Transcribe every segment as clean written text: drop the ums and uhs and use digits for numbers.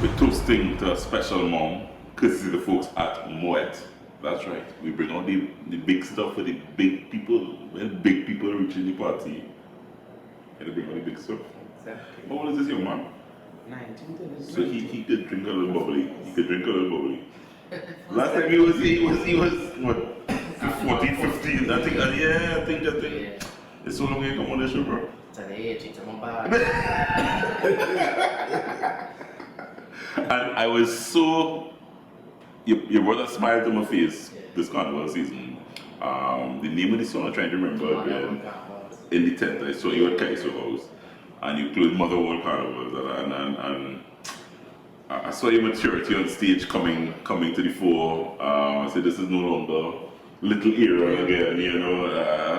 We're toasting to a special mom, courtesy the folks at MOET. That's right. We bring out the big stuff for the big people. When big people reaching the party, and they bring out the big stuff. Exactly. How old is this young man? 19. So he could drink a little bubbly. He could drink a little bubbly. Last time he was what? 14, 15. I think. Yeah. It's so long ago come on the show, bro. Today, it's my bad. And I was so. Your brother smiled to my face this carnival season. The name of the song I'm trying to remember again. In the tent, I saw you at Kaiso House, and you played Mother World Carnivals, and I saw your maturity on stage coming to the fore. I said, this is no longer little era again, you know.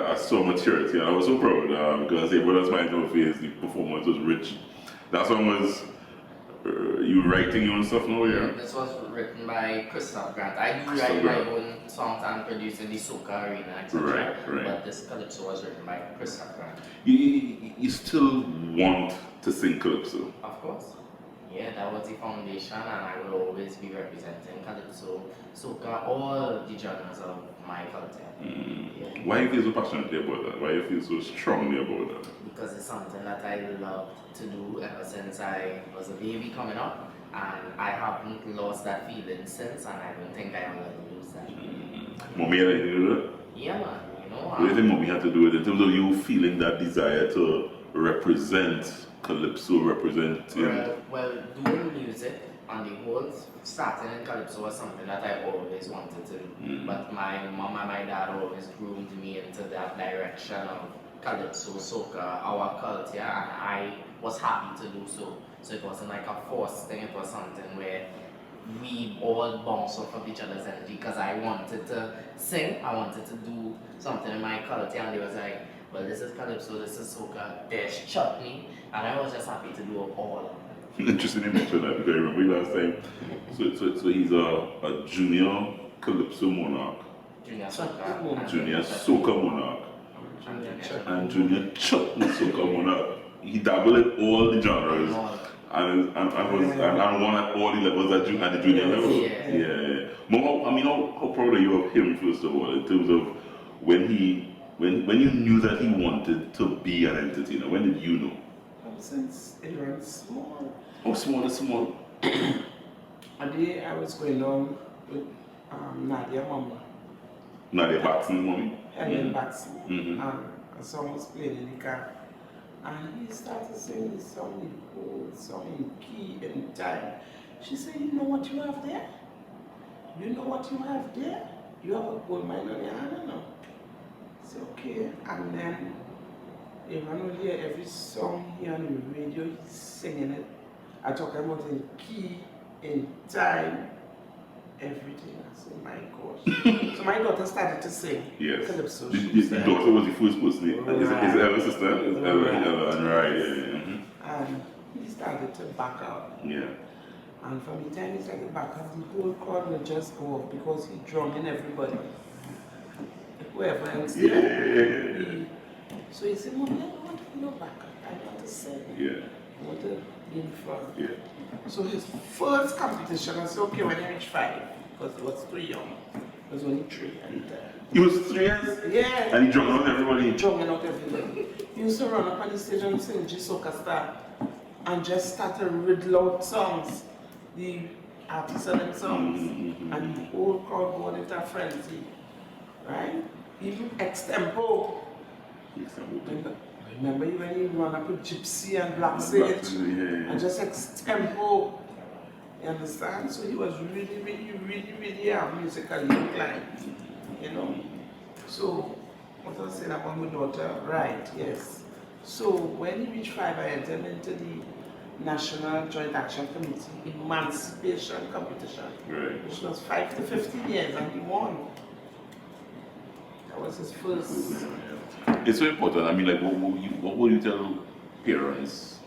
I saw maturity, and I was so proud because your brother smiled to my face. The performance was rich. That song was. You writing your own stuff now, yeah? This was written by Christoph Grant. I do write my own songs and produce in the soca arena, etc. Right. But this calypso was written by Christoph Grant. You still want to sing calypso? Of course. Yeah, that was the foundation, and I will always be representing calypso, soca, all the genres of my culture. Yeah. Why you feel so passionately about that? Why you feel so strongly about that? Because it's something that I loved to do ever since I was a baby coming up, and I haven't lost that feeling since, and I don't think I will ever lose that. Mommy had anything to do with it? Yeah, man, you know. What do you think Mommy had to do with it in terms of you feeling that desire to represent calypso, Well, doing music on the whole, starting in calypso was something that I always wanted to do. But my mom and my dad always groomed me into that direction of calypso, soca, our culture, and I was happy to do so. So it wasn't like a forced thing, it was something where we all bounce off of each other's energy because I wanted to sing, I wanted to do something in my culture, and they was like, well, this is calypso, this is soca, there's chutney, and I was just happy to do all of them. Interesting you mentioned that because I remember last time. So he's a junior calypso monarch. Junior soca. Junior soca monarch. And junior chutney soca monarch. He dabbled in all the genres. And won at all the levels at the junior level. Yeah. How proud are you of him, first of all, in terms of when you knew that he wanted to be an entertainer? When did you know? Since it was small. How small is small? A day I was going on with Nadia Mama. Nadia Batson, mommy? Helen Batson. And a song was played in the car. And he started singing the song, the whole song in key and time. She said, you know what you have there? You know what you have there? You have a gold mine on your hand, I know. I said, okay. And then you can hear every song here on the radio, he's singing it. I talk about in key, in time, everything. I said, my gosh. So my daughter started to sing. Yes. Calypso. The daughter was the first person. Right. Is it Ella's sister? It's Ella, right. And he started to back out. Yeah. And from the time he started back out, the whole crowd would just go off because he drunk in everybody. Whoever else there. So he said, Mommy, I don't want to go back up. I want to sing. Yeah. I want to be in front. Yeah. So his first competition, I said, okay, when you reach 5, because he was too young. He was only 3. And he was 3 years? Yeah. And he drunk out everybody? Drunk out everybody. He used to run up on the stage and sing G-Soca Star and just start to riddle out songs. The artists and them songs. And the whole crowd going into a frenzy. Right? Even extempo. Remember when you run up with Gypsy and Black Sage and just extempo. You understand? So he was really musically inclined. You know? So what I was saying about my daughter, right, yes. So when he reached 5, I entered into the National Joint Action Committee Emancipation Competition. Right. Which was 5 to 15 years and he won. That was his first. It's so important. I mean, like, what would you tell parents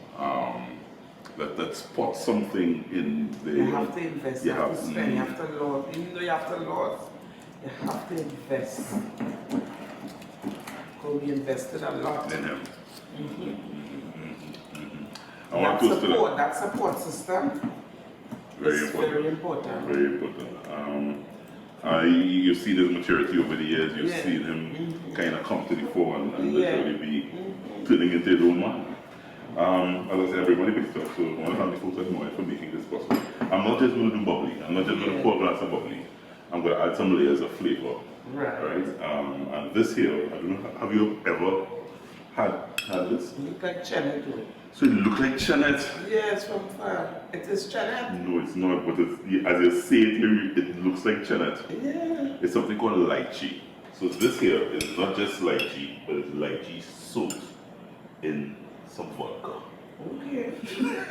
that spot something in the... You have to invest, you have to spend, you have to lose. Even though you have to lose, you have to invest. Because we invested a lot in him. That support system Very It's important. very important. Very important. You've seen his maturity over the years. You've Yeah. seen him kind of come to the fore and Yeah. literally be turning into his own man. As I said, everybody picked up, so I want to thank the folks at MOET for making this possible. I'm not just going to do bubbly. I'm not just going to pour a glass of bubbly. I'm going to add some layers of flavor. Right. And this here, I don't know, have you ever had this? Look like Chenet too. So it looks like Chenet. Yes, from far. It is Chenet. No, it's not, but it's, as you say it here, it looks like Chenet. Yeah. It's something called lychee. So this here is not just lychee, but it's lychee soaked in some vodka. Okay.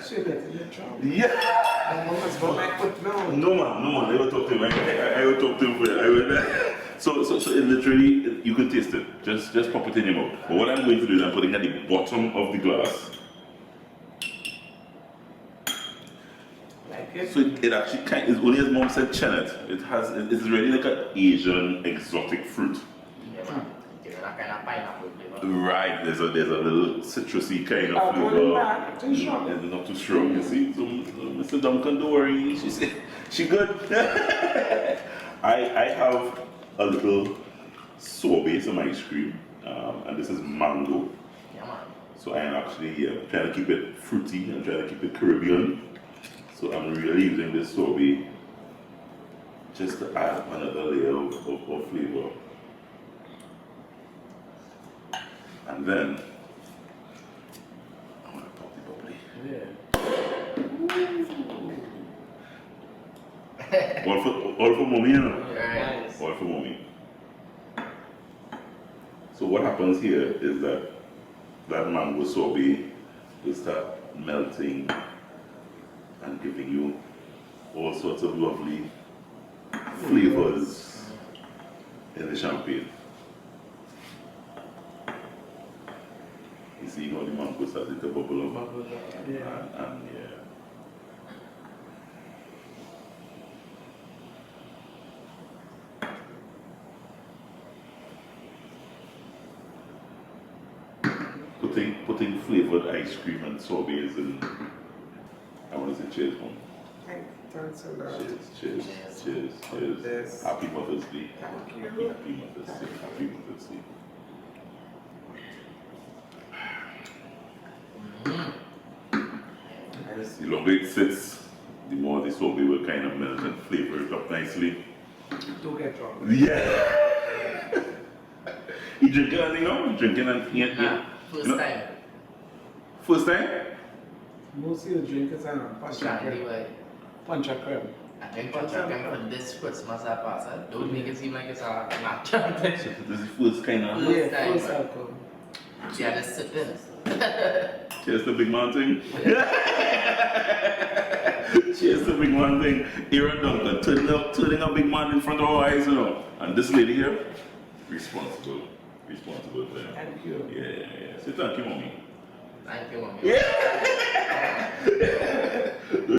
So that in the trouble. Yeah! My mama's going to put no. No man, I will talk to him. I will talk to him. So it literally, you can taste it. Just pop it in your mouth. But what I'm going to do is I'm putting it at the bottom of the glass. Like it? So it actually it's only as mom said Chenet. It's really like an Asian exotic fruit. Yeah, man. Give it that kind of pineapple flavor. Right, there's a little citrusy kind of Pulling flavor. back, too strong. It's not too strong, you see. So Mr. Duncan, don't worry. She good. I have a little sorbet, some ice cream, and this is mango. Yeah, man. So I am actually trying to keep it fruity and trying to keep it Caribbean. So I'm really using this sorbet just to add another layer of flavor. And then I'm gonna pop the bubbly. Yeah. All for mommy, you know? Right. All for mommy. So what happens here is that mango sorbet will start melting and giving you all sorts of lovely flavors in the champagne. You see how the mango started to bubble up? Bubble up, yeah. And yeah. Putting flavored ice cream and sorbets in. I want to say cheers, mom. Thanks a lot. Cheers. Yes. Happy Mother's Day. Thank you. Happy Mother's Day. Happy Mother's Day. Nice. The longer it sits, the more the sorbet will kind of melt and flavor it up nicely. Don't get drunk. Yeah. You drinking anything now? You drinking and eating? Nah, first time. First time? Most of the drinkers are on punch and Shandy, creme. boy. Punch and creme. I think for this Christmas I pass, don't make it seem like it's a natural thing. So this is the first kind of. First Yeah, time, first man. alcohol. Yeah, just sipping. Cheers to Big Man thing. Cheers to Big Man thing. Aaron Duncan turning a big man in front of our eyes, you know. And this lady here, responsible thing. Thank you. Yeah. So thank you, mommy. Thank you, mommy. Yeah.